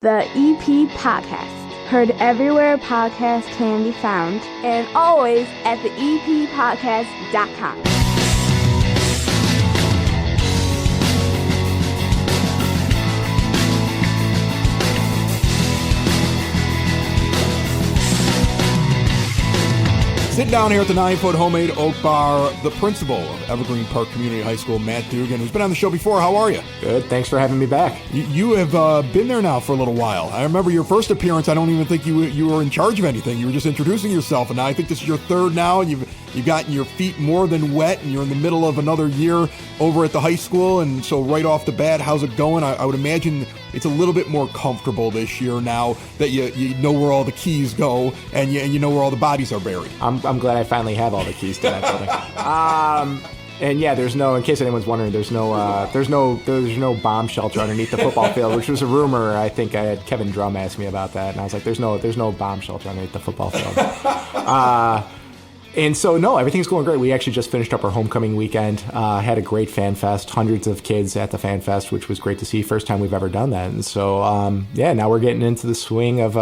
The EP Heard everywhere podcasts can be found, and always at the EPCHS.com. Sitting down here at the 9-foot homemade oak bar, the principal of Evergreen Park Community High School, Matt Dugan, who's been on the show before. How are you? Good. Thanks for having me back. You have been there now for a little while. I remember your first appearance. I don't even think you were in charge of anything. You were just introducing yourself, and now I think this is your third now, and you've gotten your feet more than wet, and you're in the middle of another year over at the high school. And so right off the bat, how's it going? I would imagine it's a little bit more comfortable this year now that you know where all the keys go and you know where all the bodies are buried. I'm glad I finally have all the keys to that building. And yeah, there's no, in case anyone's wondering, there's no bomb shelter underneath the football field, which was a rumor. I think I had Kevin Drum ask me about that, and I was like, there's no bomb shelter underneath the football field. And so, no, everything's going great. We actually just finished up our homecoming weekend, had a great fan fest, hundreds of kids at the fan fest, which was great to see. First time we've ever done that. And so, now we're getting into the swing of,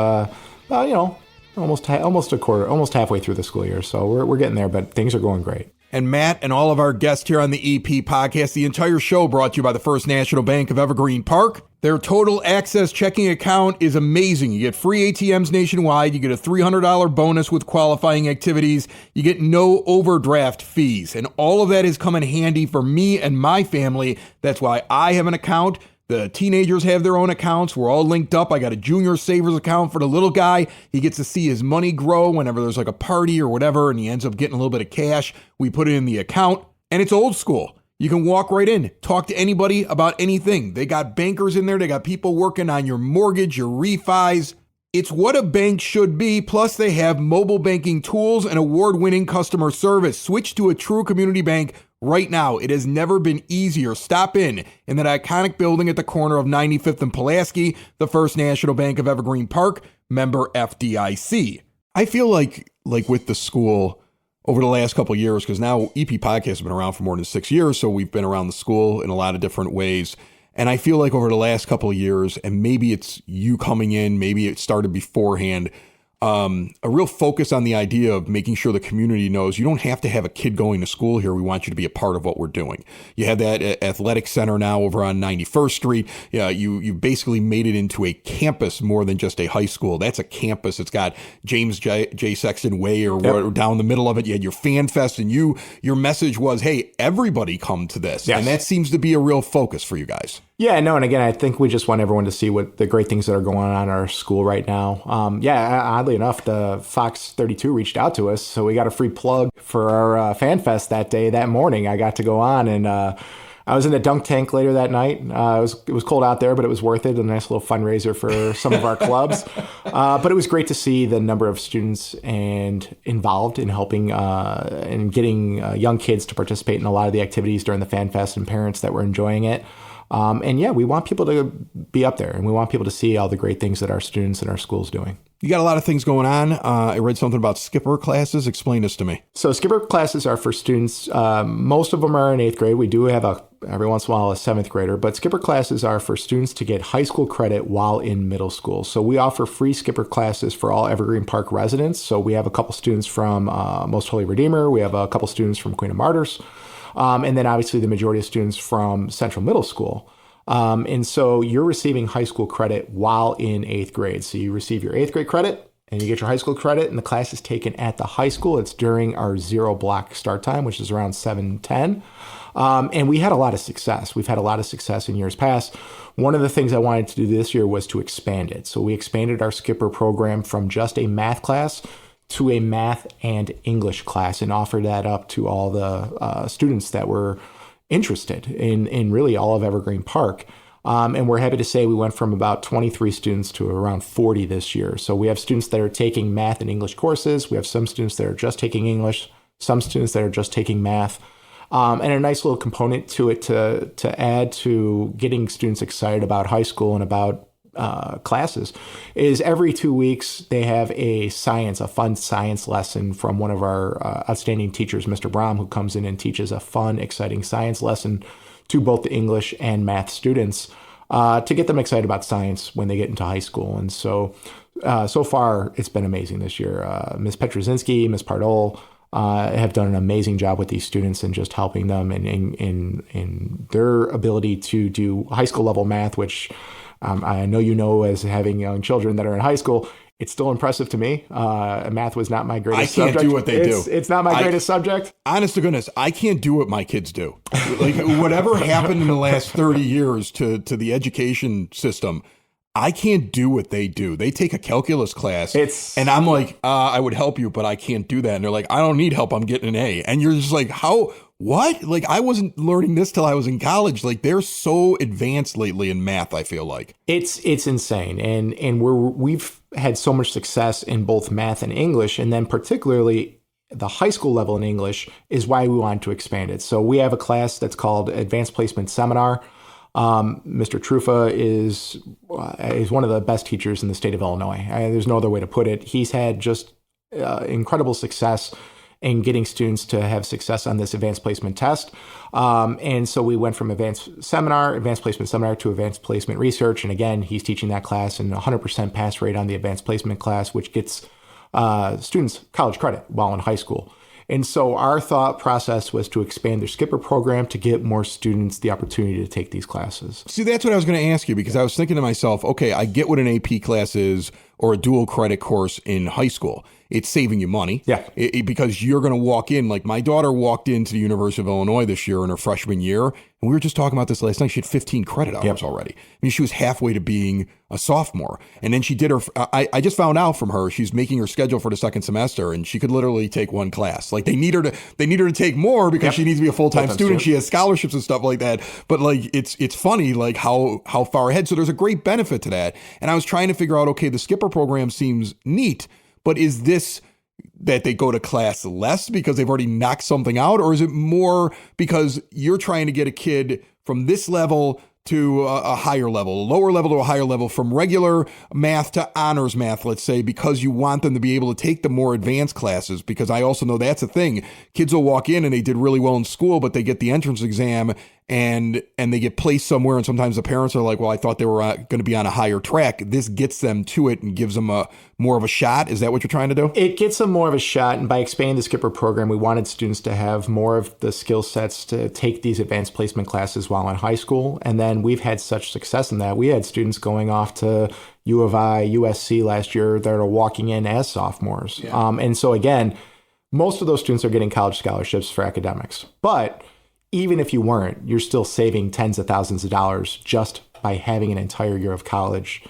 almost halfway through the school year. So we're getting there, but things are going great. And Matt and all of our guests here on the EP podcast, the entire show brought to you by the First National Bank of Evergreen Park. Their total access checking account is amazing. You get free ATMs nationwide. You get a $300 bonus with qualifying activities. You get no overdraft fees. And all of that is coming handy for me and my family. That's why I have an account. The teenagers have their own accounts. We're all linked up. I got a junior savers account for the little guy. He gets to see his money grow whenever there's like a party or whatever, and he ends up getting a little bit of cash. We put it in the account, and it's old school. You can walk right in, talk to anybody about anything. They got bankers in there. They got people working on your mortgage, your refis. It's what a bank should be. Plus, they have mobile banking tools and award-winning customer service. Switch to a true community bank right now. It has never been easier. Stop in that iconic building at the corner of 95th and Pulaski, the First National Bank of Evergreen Park, member FDIC. I feel like with the school over the last couple of years, because now EP Podcast has been around for more than 6 years, so we've been around the school in a lot of different ways. And I feel like over the last couple of years, and maybe it's you coming in, maybe it started beforehand, a real focus on the idea of making sure the community knows you don't have to have a kid going to school here. We want you to be a part of what we're doing. You have that athletic center now over on 91st Street. You basically made it into a campus more than just a high school. That's a campus. It's got James J. Sexton Way or down the middle of it. You had your fan fest, and your message was, hey, everybody come to this. Yes. And that seems to be a real focus for you guys. Yeah, no, and again, I think we just want everyone to see what the great things that are going on in our school right now. Oddly enough, the Fox 32 reached out to us, so we got a free plug for our fan fest that morning. I got to go on, and I was in the dunk tank later that night. It was cold out there, but it was worth it. A nice little fundraiser for some of our clubs. But it was great to see the number of students and involved in helping and getting young kids to participate in a lot of the activities during the fan fest, and parents that were enjoying it. We want people to be up there, and we want people to see all the great things that our students and our school's doing. You got a lot of things going on. I read something about skipper classes. Explain this to me. So skipper classes are for students. Most of them are in 8th grade. We do have every once in a while a 7th grader, but skipper classes are for students to get high school credit while in middle school. So we offer free skipper classes for all Evergreen Park residents. So we have a couple students from Most Holy Redeemer. We have a couple students from Queen of Martyrs. And then obviously the majority of students from Central Middle School. And so you're receiving high school credit while in 8th grade. So you receive your 8th grade credit and you get your high school credit, and the class is taken at the high school. It's during our 0 block start time, which is around 7:10. And we had a lot of success. We've had a lot of success in years past. One of the things I wanted to do this year was to expand it. So we expanded our skipper program from just a math class to a math and English class, and offered that up to all the students that were interested in really all of Evergreen Park. And we're happy to say we went from about 23 students to around 40 this year. So we have students that are taking math and English courses. We have some students that are just taking English, some students that are just taking math. And a nice little component to it to add to getting students excited about high school and about classes is every 2 weeks they have a fun science lesson from one of our outstanding teachers, Mr. Brom, who comes in and teaches a fun, exciting science lesson to both the English and math students. to get them excited about science when they get into high school. And so far, it's been amazing this year. Ms. Petrozinski, Ms. Pardol have done an amazing job with these students and just helping them in their ability to do high school level math, which I know as having young children that are in high school, it's still impressive to me. Math was not my greatest subject. I can't do what they do. It's not my greatest subject. Honest to goodness, I can't do what my kids do. Like whatever happened in the last 30 years to the education system, I can't do what they do. They take a calculus class and I'm like, I would help you, but I can't do that. And they're like, I don't need help. I'm getting an A. And you're just like, how? What? Like, I wasn't learning this till I was in college. Like, they're so advanced lately in math, I feel like. It's insane. And we've had so much success in both math and English. And then particularly the high school level in English is why we wanted to expand it. So we have a class that's called Advanced Placement Seminar. Mr. Trufa is one of the best teachers in the state of Illinois. There's no other way to put it. He's had just incredible success in getting students to have success on this advanced placement test. And so we went from advanced placement seminar to advanced placement research. And again, he's teaching that class and 100% pass rate on the advanced placement class, which gets students college credit while in high school. And so our thought process was to expand their Skipper program to get more students the opportunity to take these classes. See, that's what I was going to ask you, because I was thinking to myself, okay, I get what an AP class is or a dual credit course in high school. It's saving you money. Yeah. Because you're going to walk in, like my daughter walked into the University of Illinois this year in her freshman year. And we were just talking about this last night. She had 15 credit hours already. I mean, she was halfway to being a sophomore. And then she did her, I just found out from her, she's making her schedule for the second semester and she could literally take one class. Like they need her to take more because she needs to be a full-time student. She has scholarships and stuff like that. But like, it's funny, like how far ahead. So there's a great benefit to that. And I was trying to figure out, okay, the Skipper program seems neat, but is this that they go to class less because they've already knocked something out? Or is it more because you're trying to get a kid from this level to a higher level, a lower level to a higher level, from regular math to honors math, let's say, because you want them to be able to take the more advanced classes? Because I also know that's a thing. Kids will walk in and they did really well in school, but they get the entrance exam and they get placed somewhere. And sometimes the parents are like, well, I thought they were going to be on a higher track. This gets them to it and gives them more of a shot. Is that what you're trying to do? It gets them more of a shot. And by expanding the Skipper program, we wanted students to have more of the skill sets to take these advanced placement classes while in high school. And then we've had such success in that. We had students going off to U of I, USC last year that are walking in as sophomores. Yeah. And so again, most of those students are getting college scholarships for academics. But even if you weren't, you're still saving tens of thousands of dollars just by having an entire year of college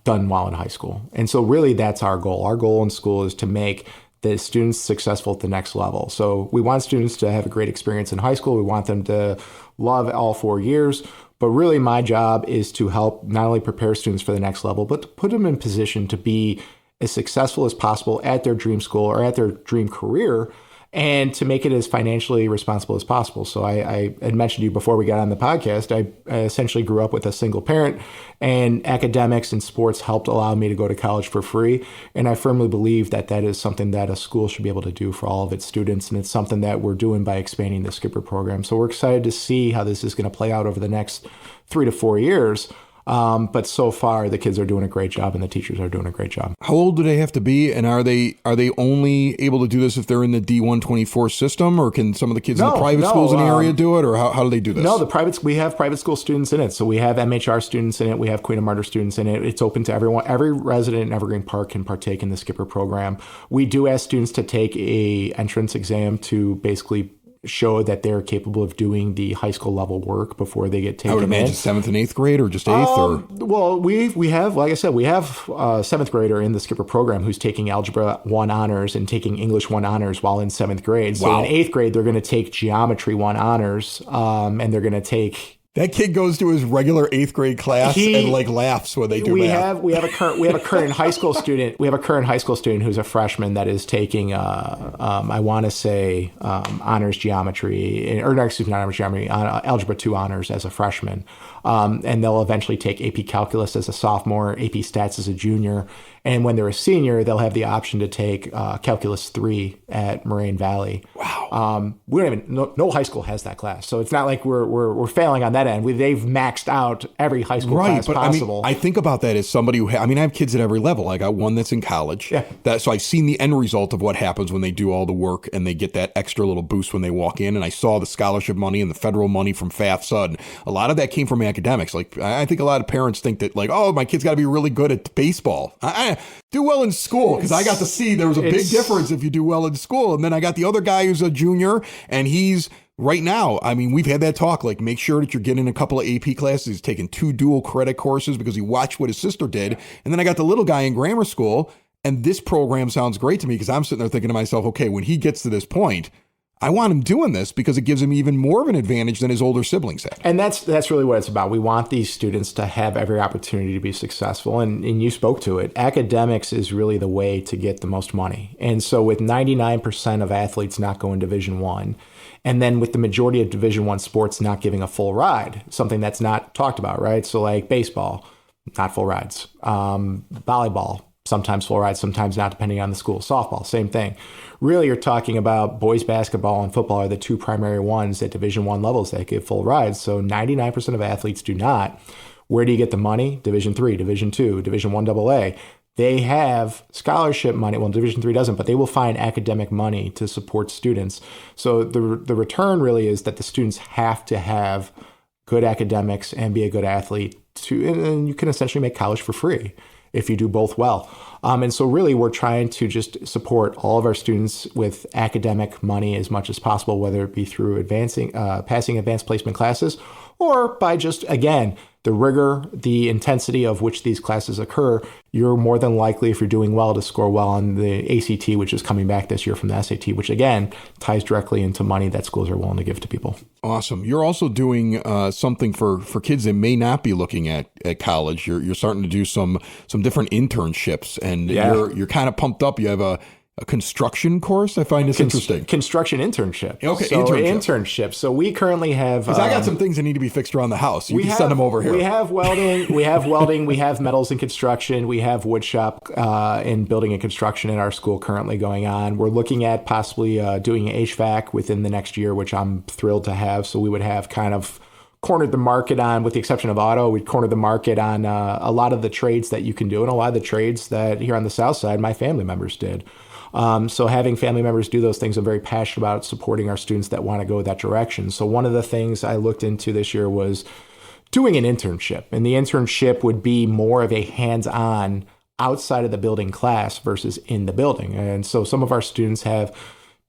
done while in high school. And so really that's our goal. Our goal in school is to make the students successful at the next level. So we want students to have a great experience in high school. We want them to love all 4 years. But really my job is to help not only prepare students for the next level, but to put them in position to be as successful as possible at their dream school or at their dream career, and to make it as financially responsible as possible. So I had mentioned to you before we got on the podcast, I essentially grew up with a single parent, and academics and sports helped allow me to go to college for free. And I firmly believe that that is something that a school should be able to do for all of its students. And it's something that we're doing by expanding the Skipper program. So we're excited to see how this is going to play out over the next 3 to 4 years. But so far, the kids are doing a great job and the teachers are doing a great job. How old do they have to be? And are they only able to do this if they're in the D124 system, or can some of the kids in the private schools in the area do it, or how do they do this? No, we have private school students in it. So we have MHR students in it. We have Queen of Martyrs students in it. It's open to everyone. Every resident in Evergreen Park can partake in the Skipper program. We do ask students to take a entrance exam to basically show that they're capable of doing the high school level work before they get taken in. I would imagine 7th and 8th grade, or just 8th? Well, we have, like I said, we have a 7th grader in the Skipper program who's taking Algebra 1 honors and taking English 1 honors while in 7th grade. So in 8th grade, they're going to take Geometry 1 honors, and they're going to take... That kid goes to his regular 8th grade class and laughs when they do math. We have a current high school student. We have a current high school student who's a freshman that is taking I want to say honors geometry, or not, excuse me, not honors geometry, Algebra 2 honors as a freshman. And they'll eventually take AP Calculus as a sophomore, AP Stats as a junior. And when they're a senior, they'll have the option to take Calculus 3 at Moraine Valley. Wow. We don't even, no high school has that class. So it's not like we're failing on that that end. They've maxed out every high school class possible. I think about that as somebody who, I have kids at every level. I got one that's in college. Yeah. So I've seen the end result of what happens when they do all the work and they get that extra little boost when they walk in. And I saw the scholarship money and the federal money from FAFSA. And a lot of that came from academics. Like, I think a lot of parents think that, like, oh, my kid's got to be really good at baseball. I do well in school, because I got to see there was a big difference if you do well in school. And then I got the other guy who's a junior, and he's right now, we've had that talk, like, make sure that you're getting a couple of AP classes. He's taking 2 dual credit courses because he watched what his sister did. And then I got the little guy in grammar school, and this program sounds great to me because I'm sitting there thinking to myself, okay, when he gets to this point, I want him doing this because it gives him even more of an advantage than his older siblings had. And that's really what it's about. We want these students to have every opportunity to be successful. And you spoke to it. Academics is really the way to get the most money. And so with 99% of athletes not going Division I, and then with the majority of Division I sports not giving a full ride, something that's not talked about, right? So like baseball, not full rides. Volleyball, sometimes full rides, sometimes not, depending on the school. Softball, same thing. Really, you're talking about boys basketball and football are the 2 primary ones at Division I levels that give full rides. So 99% of athletes do not. Where do you get the money? Division III, Division II, Division I AA. They have scholarship money. Well, Division III doesn't, but they will find academic money to support students. So the return really is that the students have to have good academics and be a good athlete and you can essentially make college for free if you do both well. And so really we're trying to just support all of our students with academic money as much as possible, whether it be through passing advanced placement classes or by just, again, the rigor, the intensity of which these classes occur. You're more than likely, if you're doing well, to score well on the ACT, which is coming back this year from the SAT, which again ties directly into money that schools are willing to give to people. Awesome. You're also doing something for kids that may not be looking at college. You're starting to do some different internships, and you're kind of pumped up. You have a construction course. I find this interesting. Construction internship. Okay, so internship. So we currently have... Because I got some things that need to be fixed around the house. You can send them over here. We have welding. We have metals and construction. We have wood shop in building and construction in our school currently going on. We're looking at possibly doing HVAC within the next year, which I'm thrilled to have. So we would have kind of cornered the market on, with the exception of auto, we'd cornered the market on a lot of the trades that you can do, and a lot of the trades that here on the South Side, my family members did. So having family members do those things, I'm very passionate about supporting our students that want to go that direction. So one of the things I looked into this year was doing an internship. And the internship would be more of a hands-on outside of the building class versus in the building. And so some of our students have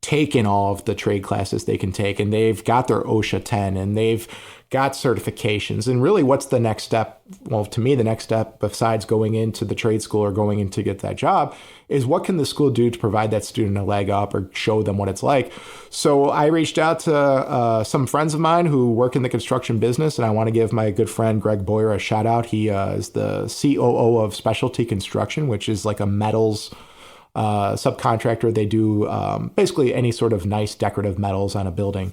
taken all of the trade classes they can take, and they've got their OSHA 10 and they've got certifications. And really, what's the next step? Well, to me, the next step, besides going into the trade school or going in to get that job, is what can the school do to provide that student a leg up or show them what it's like? So I reached out to some friends of mine who work in the construction business, and I want to give my good friend Greg Boyer a shout out. He is the COO of Specialty Construction, which is like a metals subcontractor. They do basically any sort of nice decorative metals on a building.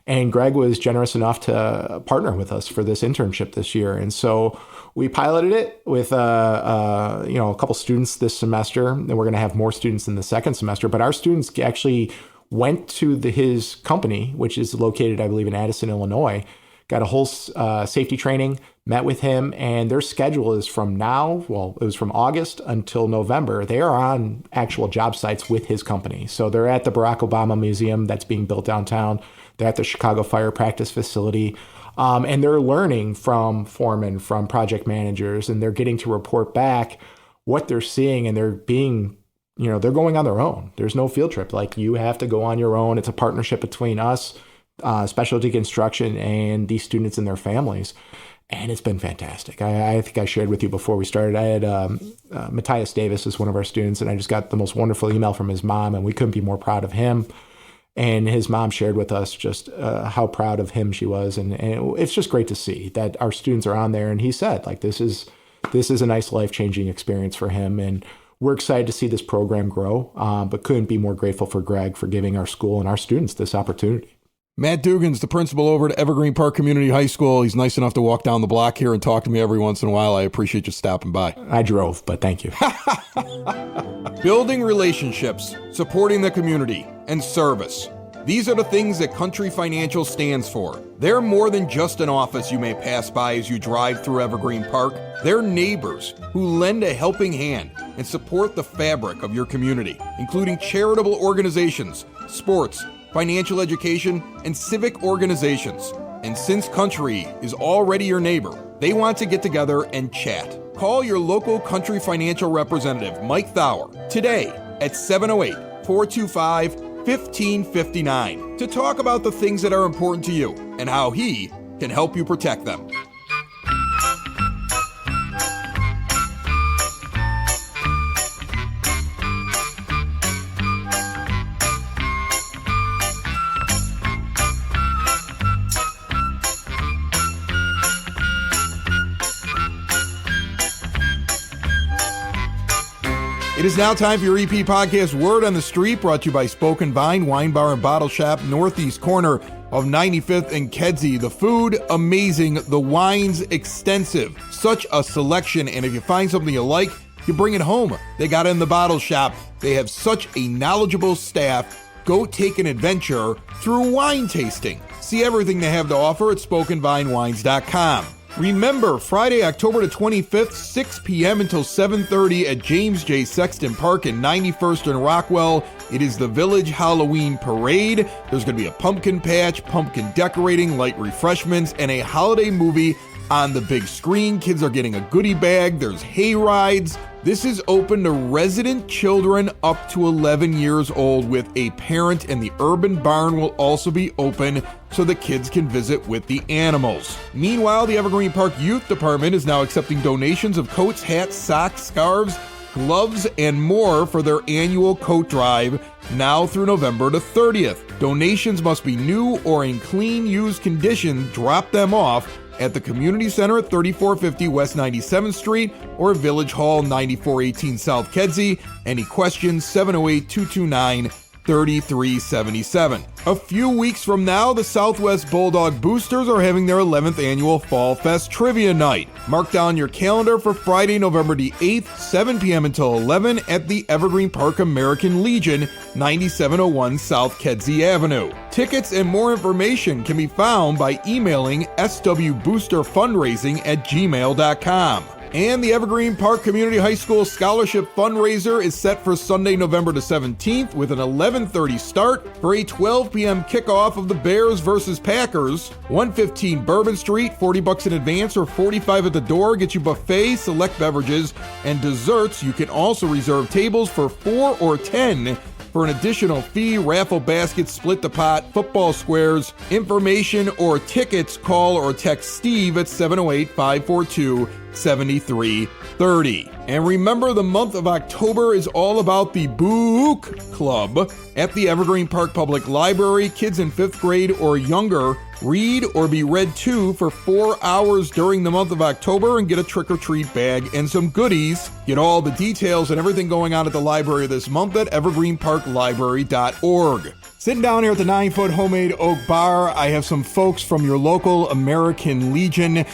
And Greg was generous enough to partner with us for this internship this year. And so we piloted it with a couple students this semester, and we're going to have more students in the second semester. But our students actually went to his company, which is located, I believe, in Addison, Illinois, got a whole safety training, met with him, and their schedule is from now, well, it was from August until November. They are on actual job sites with his company. So they're at the Barack Obama Museum that's being built downtown. They're at the Chicago Fire Practice Facility. And they're learning from foremen, from project managers, and they're getting to report back what they're seeing, and they're being, they're going on their own. There's no field trip. Like, you have to go on your own. It's a partnership between us, Specialty Construction, and these students and their families. And it's been fantastic. I think I shared with you before we started. I had Matthias Davis is one of our students, and I just got the most wonderful email from his mom, and we couldn't be more proud of him. And his mom shared with us just how proud of him she was. And it's just great to see that our students are on there. And he said, like, this is a nice life-changing experience for him. And we're excited to see this program grow, but couldn't be more grateful for Greg for giving our school and our students this opportunity. Matt Dugan's the principal over at Evergreen Park Community High School. He's nice enough to walk down the block here and talk to me every once in a while. I appreciate you stopping by. I drove, but thank you. Building relationships, supporting the community, and service. These are the things that Country Financial stands for. They're more than just an office you may pass by as you drive through Evergreen Park. They're neighbors who lend a helping hand and support the fabric of your community, including charitable organizations, sports, financial education, and civic organizations. And since Country is already your neighbor, they want to get together and chat. Call your local Country Financial representative, Mike Thauer, today at 708-425-1559 to talk about the things that are important to you and how he can help you protect them. It is now time for your EP podcast Word on the Street, brought to you by Spoken Vine Wine Bar and Bottle Shop, northeast corner of 95th and Kedzie. The food, amazing. The wines, extensive. Such a selection, and if you find something you like, you bring it home. They got it in the bottle shop. They have such a knowledgeable staff. Go take an adventure through wine tasting. See everything they have to offer at SpokenVineWines.com. Remember, Friday, October the 25th, 6 p.m. until 7:30 at James J. Sexton Park in 91st and Rockwell. It is the Village Halloween Parade. There's going to be a pumpkin patch, pumpkin decorating, light refreshments, and a holiday movie on the big screen. Kids are getting a goodie bag. There's hay rides. This is open to resident children up to 11 years old with a parent, and the urban barn will also be open so the kids can visit with the animals. Meanwhile, the Evergreen Park Youth Department is now accepting donations of coats, hats, socks, scarves, gloves, and more for their annual coat drive now through November the 30th. Donations must be new or in clean, used condition. Drop them off at the Community Center at 3450 West 97th Street or Village Hall 9418 South Kedzie. Any questions? 708-229-3377. A few weeks from now, the Southwest Bulldog Boosters are having their 11th annual Fall Fest Trivia Night. Mark down your calendar for Friday, November the 8th, 7 p.m. until 11 at the Evergreen Park American Legion, 9701 South Kedzie Avenue. Tickets and more information can be found by emailing swboosterfundraising@gmail.com. And the Evergreen Park Community High School Scholarship Fundraiser is set for Sunday, November the 17th with an 11:30 start for a 12 p.m. kickoff of the Bears versus Packers. 115 Bourbon Street, $40 in advance or $45 at the door. Get you buffet, select beverages, and desserts. You can also reserve tables for 4 or 10 for an additional fee. Raffle baskets, split the pot, football squares. Information or tickets, call or text Steve at 708-542-7330. And remember, the month of October is all about the Book Club at the Evergreen Park Public Library. Kids in 5th grade or younger read or be read to for 4 hours during the month of October and get a trick-or-treat bag and some goodies. Get all the details and everything going on at the library this month at evergreenparklibrary.org. Sitting down here at the 9-foot homemade oak bar, I have some folks from your local American Legion.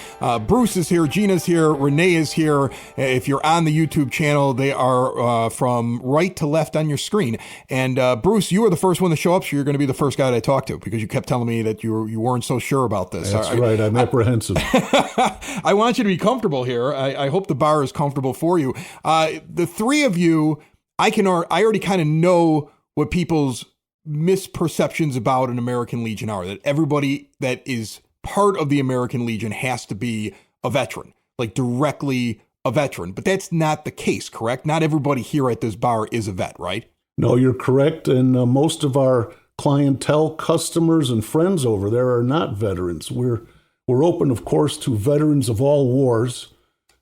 Bruce is here, Gina's here, Renee is here. If you're on the YouTube channel, they are from right to left on your screen. And Bruce, you were the first one to show up, so you're going to be the first guy that I talked to because you kept telling me that you weren't so sure about this. That's right, I'm apprehensive. I want you to be comfortable here. I hope the bar is comfortable for you. The three of you, I already kind of know what people's misperceptions about an American Legion are, that everybody that is part of the American Legion has to be a veteran, like directly a veteran. But that's not the case, correct? Not everybody here at this bar is a vet, right? No, you're correct. And most of our clientele, customers, and friends over there are not veterans. We're open, of course, to veterans of all wars.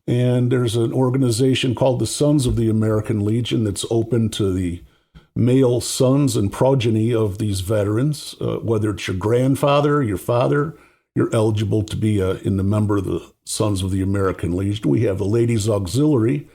And there's an organization called the Sons of the American Legion that's open to the male sons and progeny of these veterans. Whether it's your grandfather, your father, you're eligible to be in the member of the Sons of the American Legion. We have the Ladies Auxiliary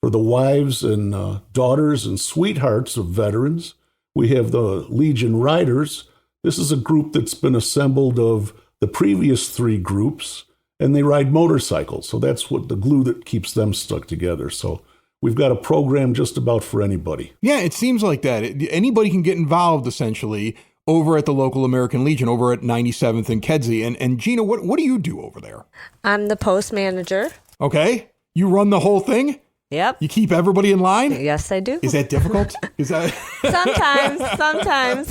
for the wives and daughters and sweethearts of veterans. We have the Legion Riders. This is a group that's been assembled of the previous three groups, and they ride motorcycles. So that's what the glue that keeps them stuck together. So we've got a program just about for anybody. Yeah, it seems like that. Anybody can get involved, essentially. over at the local American Legion over at 97th and Kedzie. And Gina, what do you do over there? I'm the post manager. Okay. You run the whole thing? Yep. You keep everybody in line? Yes, I do. Is that difficult? Is that Sometimes.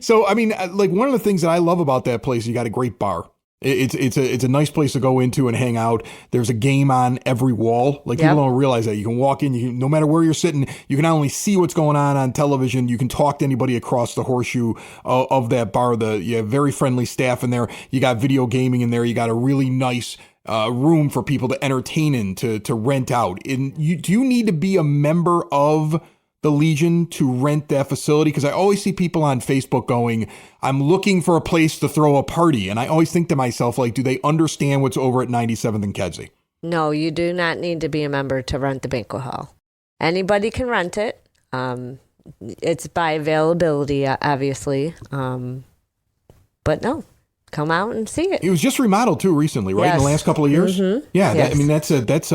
So, I mean, like one of the things that I love about that place, you got a great bar. It's a nice place to go into and hang out. There's a game on every wall. Like people don't realize that. You can walk in, no matter where you're sitting, you can not only see what's going on television, you can talk to anybody across the horseshoe of that bar. You have very friendly staff in there. You got video gaming in there. You got a really nice room for people to entertain in, to rent out. Do you need to be a member of the Legion to rent that facility? Because I always see people on Facebook going, I'm looking for a place to throw a party. And I always think to myself, like, do they understand what's over at 97th and Kedzie? No, you do not need to be a member to rent the banquet hall. Anybody can rent it. It's by availability, obviously. But no, come out and see it. It was just remodeled too recently, right? In the last couple of years? Mm-hmm. Yeah, Yes. that's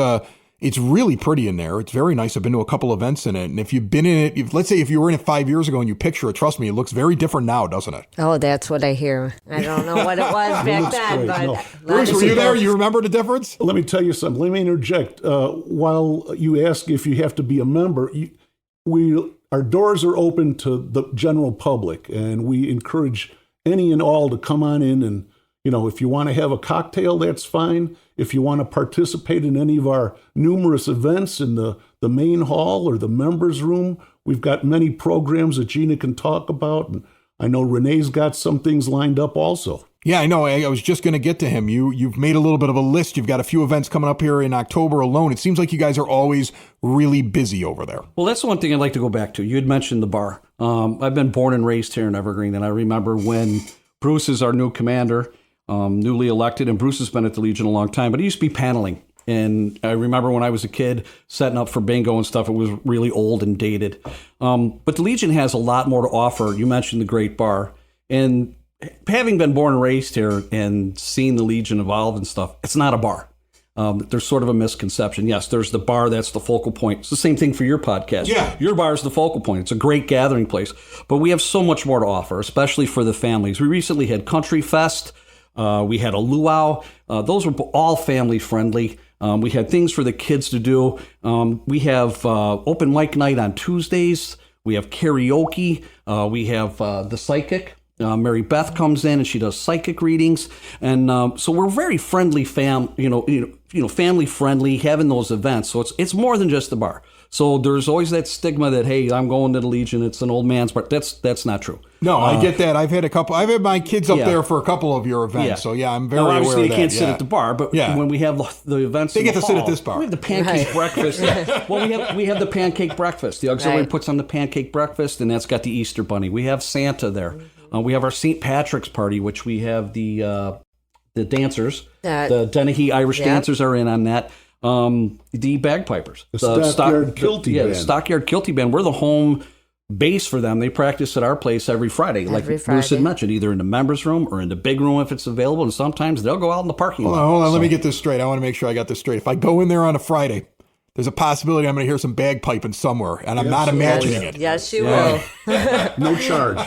it's really pretty in there. It's very nice. I've been to a couple events in it. And if you've been in it, let's say if you were in it 5 years ago and you picture it, trust me, it looks very different now, doesn't it? Oh, that's what I hear. I don't know what it was back then, great. but No. Bruce, were you there? You remember the difference? Let me tell you something. Let me interject. While you ask if you have to be a member, our doors are open to the general public, and we encourage any and all to come on in. And, if you want to have a cocktail, that's fine. If you want to participate in any of our numerous events in the main hall or the members' room, we've got many programs that Gina can talk about. And I know Renee's got some things lined up also. Yeah, I know. I was just going to get to him. You've made a little bit of a list. You've got a few events coming up here in October alone. It seems like you guys are always really busy over there. Well, that's the one thing I'd like to go back to. You had mentioned the bar. I've been born and raised here in Evergreen, and I remember when Bruce is our new commander, newly elected, and Bruce has been at the Legion a long time, but he used to be paneling. And I remember when I was a kid setting up for bingo and stuff, it was really old and dated. But the Legion has a lot more to offer. You mentioned the great bar. And having been born and raised here and seeing the Legion evolve and stuff, it's not a bar. There's sort of a misconception. Yes, there's the bar. That's the focal point. It's the same thing for your podcast. Yeah. Your bar is the focal point. It's a great gathering place. But we have so much more to offer, especially for the families. We recently had Country Fest. We had a luau. Those were all family friendly. We had things for the kids to do. We have open mic night on Tuesdays. We have karaoke. We have the psychic. Mary Beth comes in and she does psychic readings, and so we're very friendly family friendly, having those events. So it's more than just the bar. So there's always that stigma that, hey, I'm going to the Legion, it's an old man's bar. That's not true. No, I get that. I've had my kids up there for a couple of your events. Yeah. So yeah, I'm very Now, aware of that. obviously, they can't sit at the bar, but Yeah. when we have the events, They in get the to sit at hall, this bar. We have the pancake breakfast. Well, we have the pancake breakfast. The auxiliary Right. puts on the pancake breakfast, and that's got the Easter bunny. We have Santa there. We have our St. Patrick's party, which we have the dancers. The Dennehy Irish dancers are in on that. The bagpipers, The Stockyard Kilty Band. the Stockyard Kilty Band. We're the home base for them. They practice at our place every Friday, like Bruce had Friday. mentioned, either in the members' room or in the big room if it's available. And sometimes they'll go out in the parking lot. Hold on. Let me get this straight. I want to make sure I got this straight. If I go in there on a Friday, there's a possibility I'm going to hear some bagpiping somewhere, and I'm not imagining it. Yes, you will. No charge.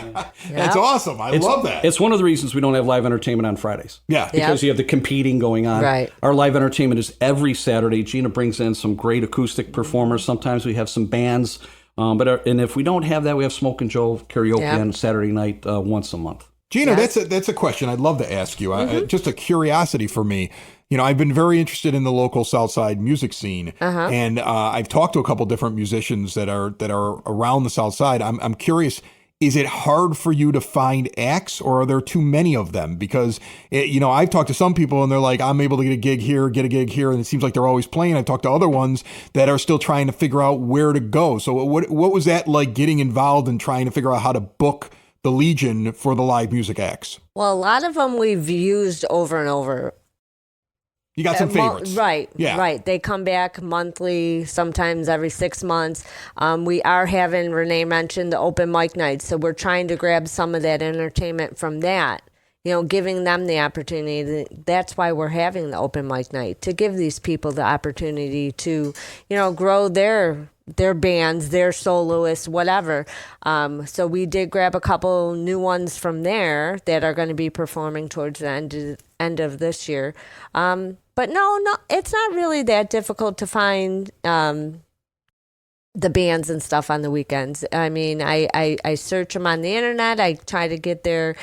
That's awesome. I love that. It's one of the reasons we don't have live entertainment on Fridays. Yeah. Because you have the competing going on. Right. Our live entertainment is every Saturday. Gina brings in some great acoustic performers. Sometimes we have some bands. And if we don't have that, we have Smoke and Joe karaoke on Saturday night once a month. Gina, that's a question I'd love to ask you. Just a curiosity for me. I've been very interested in the local South Side music scene, and I've talked to a couple different musicians that are around the South Side. I'm curious, is it hard for you to find acts, or are there too many of them? Because I've talked to some people and they're like, I'm able to get a gig here, and it seems like they're always playing. I've talked to other ones that are still trying to figure out where to go. So what was that like, getting involved and trying to figure out how to book the Legion for the live music acts? Well, a lot of them we've used over and over. You got some favorites. Right. Yeah. Right. They come back monthly, sometimes every 6 months. We are having, Renee mentioned, the open mic nights. So we're trying to grab some of that entertainment from that, giving them the opportunity. That's why we're having the open mic night, to give these people the opportunity to, grow their their bands, their soloists, whatever. So we did grab a couple new ones from there that are going to be performing towards the end of this year. But no, it's not really that difficult to find the bands and stuff on the weekends. I mean, I search them on the internet. I try to get their,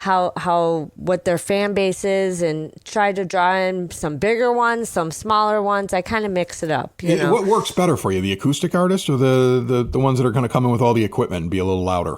what their fan base is, and try to draw in some bigger ones, some smaller ones. I kind of mix it up. What works better for you, the acoustic artists or the ones that are going to come in with all the equipment and be a little louder?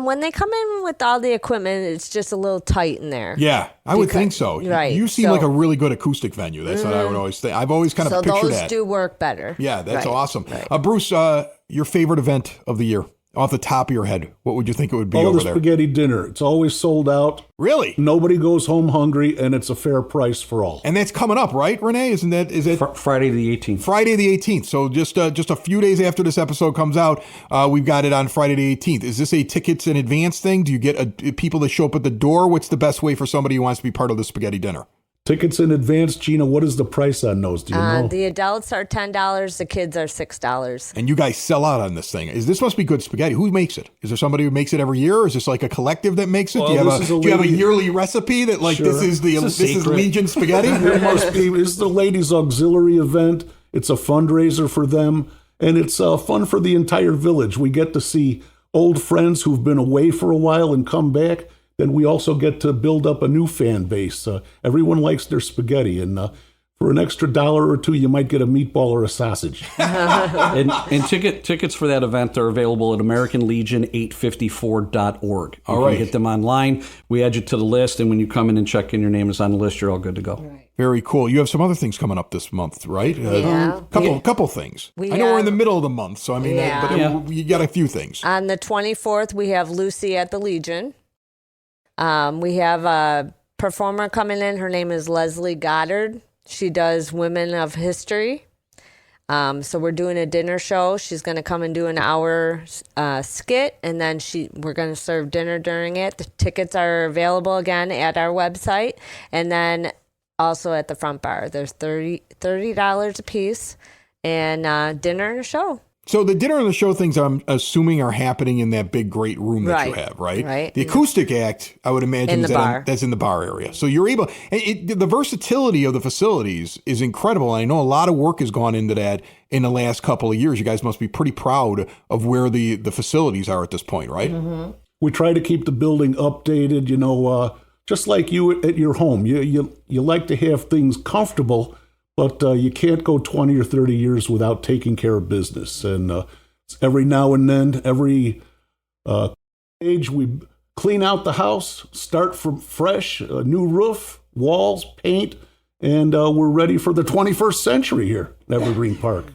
When they come in with all the equipment, it's just a little tight in there. Yeah, I would think so. Right. You seem like a really good acoustic venue. That's what I would always think. I've always kind of pictured that. So those do work better. Yeah, that's right. awesome. Right. Bruce, your favorite event of the year? Off the top of your head, what would you think it would be over there? The spaghetti dinner. It's always sold out. Really? Nobody goes home hungry, and it's a fair price for all. And that's coming up, right, Renee? Is it Friday the 18th? Friday the 18th. So just a few days after this episode comes out, we've got it on Friday the 18th. Is this a tickets in advance thing? Do you get people that show up at the door? What's the best way for somebody who wants to be part of the spaghetti dinner? Tickets in advance, Gina, what is the price on those? Do you know? The adults are $10, the kids are $6. And you guys sell out on this thing. This must be good spaghetti. Who makes it? Is there somebody who makes it every year? Or is this like a collective that makes it? Well, do you have a yearly recipe that Sure. this is Legion spaghetti? There must be. This is the ladies' auxiliary event. It's a fundraiser for them, and it's fun for the entire village. We get to see old friends who've been away for a while and come back. Then we also get to build up a new fan base. Everyone likes their spaghetti, and for an extra $1 or $2, you might get a meatball or a sausage. and tickets for that event are available at AmericanLegion854.org. All you right. can get them online. We add you to the list, and when you come in and check in, your name is on the list. You're all good to go. Right. Very cool. You have some other things coming up this month, right? Yeah. Couple things. I know we're in the middle of the month, so I mean, but you got a few things. On the 24th, we have Lucy at the Legion. We have a performer coming in. Her name is Leslie Goddard. She does Women of History. So we're doing a dinner show. She's going to come and do an hour skit, and then we're going to serve dinner during it. The tickets are available again at our website, and then also at the front bar. There's $30 a piece, and dinner and a show. So the dinner and the show things, I'm assuming, are happening in that big, great room that you have, right? Right. The acoustic act, I would imagine, that's in the bar area. So you're able. The versatility of the facilities is incredible. I know a lot of work has gone into that in the last couple of years. You guys must be pretty proud of where the facilities are at this point, right? Mm-hmm. We try to keep the building updated. Just like you at your home. You like to have things comfortable. But you can't go 20 or 30 years without taking care of business. And every now and then, every age, we clean out the house, start from fresh, a new roof, walls, paint, and we're ready for the 21st century here at Evergreen Park.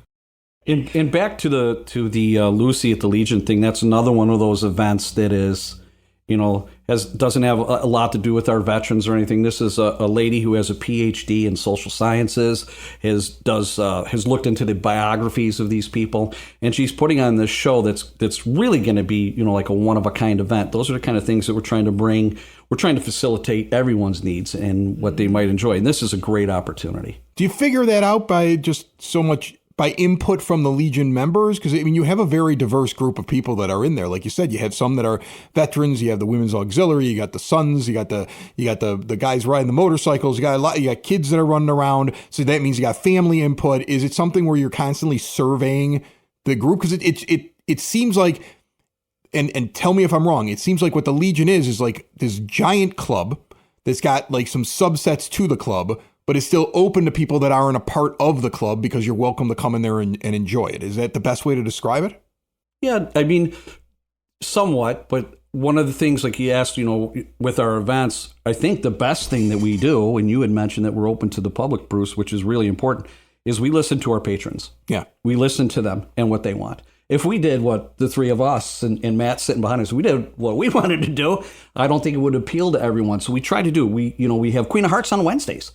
And back to the Lucy at the Legion thing, that's another one of those events that is, doesn't have a lot to do with our veterans or anything. This is a lady who has a PhD in social sciences, has looked into the biographies of these people, and she's putting on this show that's really going to be, like a one-of-a-kind event. Those are the kind of things that we're trying to bring. We're trying to facilitate everyone's needs and what they might enjoy, and this is a great opportunity. Do you figure that out by just so much by input from the Legion members? Because, you have a very diverse group of people that are in there. Like you said, you have some that are veterans, you have the Women's Auxiliary, you got the sons, you got the guys riding the motorcycles, you got kids that are running around. So that means you got family input. Is it something where you're constantly surveying the group? Because it seems like, and tell me if I'm wrong, it seems like what the Legion is like this giant club that's got like some subsets to the club, but it's still open to people that aren't a part of the club because you're welcome to come in there and enjoy it. Is that the best way to describe it? Yeah, somewhat, but one of the things, like you asked, with our events, I think the best thing that we do, and you had mentioned that we're open to the public, Bruce, which is really important, is we listen to our patrons. Yeah. We listen to them and what they want. If we did what the three of us and Matt sitting behind us, we did what we wanted to do, I don't think it would appeal to everyone. So we try to do, we have Queen of Hearts on Wednesdays.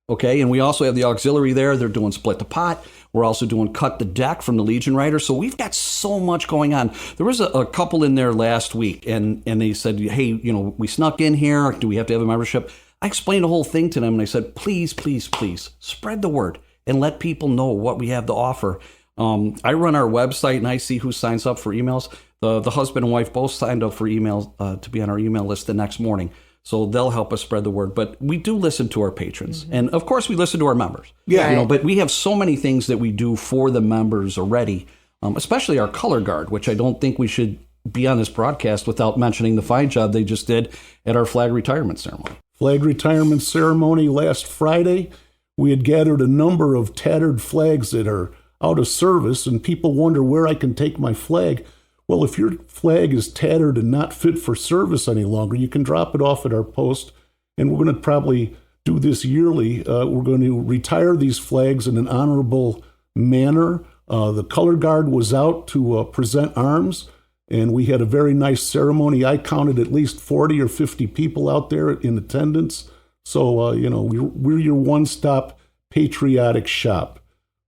Okay, and we also have the auxiliary there. They're doing Split the Pot. We're also doing Cut the Deck from the Legion Writers. So we've got so much going on. There was a couple in there last week, and they said, hey, we snuck in here. Do we have to have a membership? I explained the whole thing to them, and I said, please, please, please, spread the word and let people know what we have to offer. I run our website and I see who signs up for emails. The husband and wife both signed up for emails to be on our email list the next morning. So they'll help us spread the word. But we do listen to our patrons. And of course, we listen to our members. Yeah. Right. But we have so many things that we do for the members already, especially our color guard, which I don't think we should be on this broadcast without mentioning the fine job they just did at our flag retirement ceremony. Flag retirement ceremony last Friday. We had gathered a number of tattered flags that are out of service, and people wonder where I can take my flag. Well, if your flag is tattered and not fit for service any longer, you can drop it off at our post, and we're going to probably do this yearly. We're going to retire these flags in an honorable manner. The color guard was out to present arms, and we had a very nice ceremony. I counted at least 40 or 50 people out there in attendance. So, we're your one-stop patriotic shop.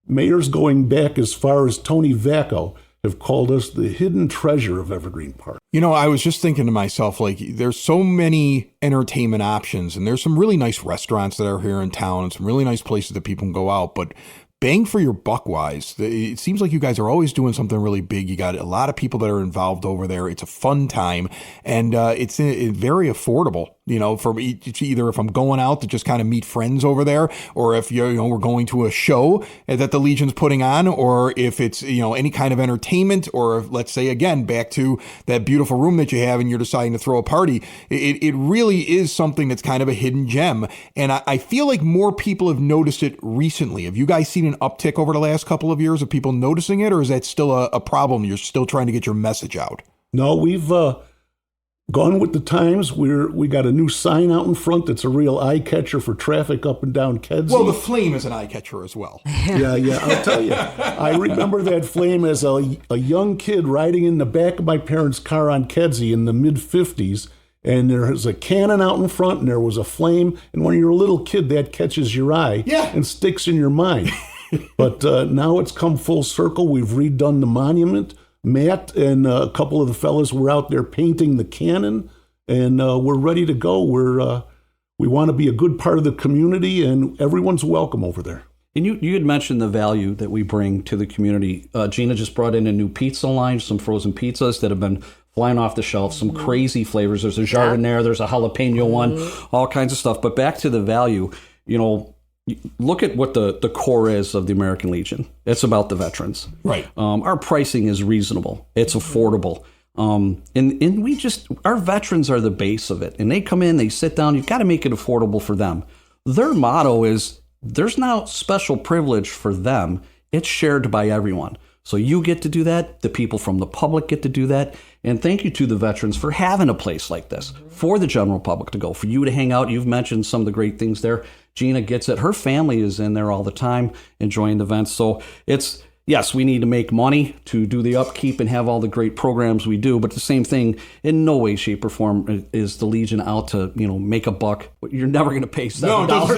Mayors going back as far as Tony Vacco have called us the hidden treasure of Evergreen Park. I was just thinking to myself, like, there's so many entertainment options, and there's some really nice restaurants that are here in town and some really nice places that people can go out. But bang for your buck wise, it seems like you guys are always doing something really big. You got a lot of people that are involved over there. It's a fun time, and it's very affordable. For either if I'm going out to just kind of meet friends over there, or if we're going to a show that the Legion's putting on, or if it's any kind of entertainment, or if, let's say again back to that beautiful room that you have and you're deciding to throw a party. It really is something that's kind of a hidden gem, and I feel like more people have noticed it recently. Have you guys seen an uptick over the last couple of years of people noticing it, or is that still a problem? You're still trying to get your message out? No, we've gone with the times. We got a new sign out in front that's a real eye catcher for traffic up and down Kedzie. Well, the flame is an eye catcher as well. Yeah, I'll tell you. I remember that flame as a young kid riding in the back of my parents' car on Kedzie in the mid-'50s, and there was a cannon out in front, and there was a flame, and when you're a little kid, that catches your eye and sticks in your mind. But now it's come full circle. We've redone the monument. Matt and a couple of the fellas were out there painting the cannon, and we're ready to go. We want to be a good part of the community, and everyone's welcome over there. And you had mentioned the value that we bring to the community. Gina just brought in a new pizza line, some frozen pizzas that have been flying off the shelf, some crazy flavors. There's a jardiniere, there's a jalapeno one, all kinds of stuff. But back to the value, look at what the core is of the American Legion. It's about the veterans. Right. Our pricing is reasonable. It's affordable. And we our veterans are the base of it. And they come in, they sit down, you've got to make it affordable for them. Their motto is, there's no special privilege for them. It's shared by everyone. So you get to do that. The people from the public get to do that. And thank you to the veterans for having a place like this for the general public to go, for you to hang out. You've mentioned some of the great things there. Gina gets it. Her family is in there all the time enjoying the events. So yes, we need to make money to do the upkeep and have all the great programs we do. But the same thing, in no way, shape, or form is the Legion out to make a buck. You're never going to pay $7. I don't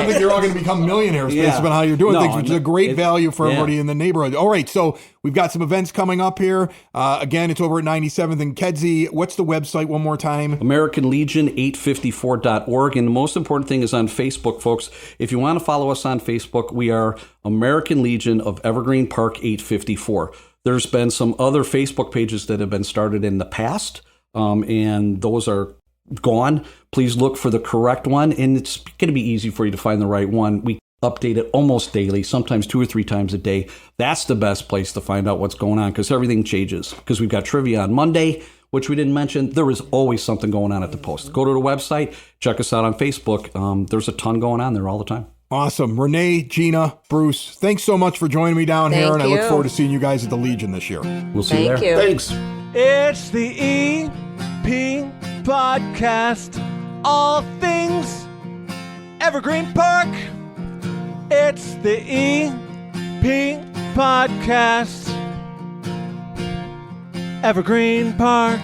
think you're all going to become millionaires based on how you're doing things, which is a great value for everybody in the neighborhood. All right, so we've got some events coming up here. Again, it's over at 97th and Kedzie. What's the website one more time? AmericanLegion854.org. And the most important thing is on Facebook, folks. If you want to follow us on Facebook, we are American Legion of Evergreen Park 854. There's been some other Facebook pages that have been started in the past, and those are gone. Please look for the correct one, and it's going to be easy for you to find the right one. We update it almost daily, sometimes 2 or 3 times a day. That's the best place to find out what's going on, because everything changes. Because we've got trivia on Monday, which we didn't mention. There is always something going on at the post. Go to the website, check us out on Facebook. There's a ton going on there all the time. Awesome. Renee, Gina, Bruce, thanks so much for joining me down here, and I look forward to seeing you guys at the Legion this year. We'll see you there. Thanks. It's the EP Podcast. All things Evergreen Park. It's the EP Podcast. Evergreen Park.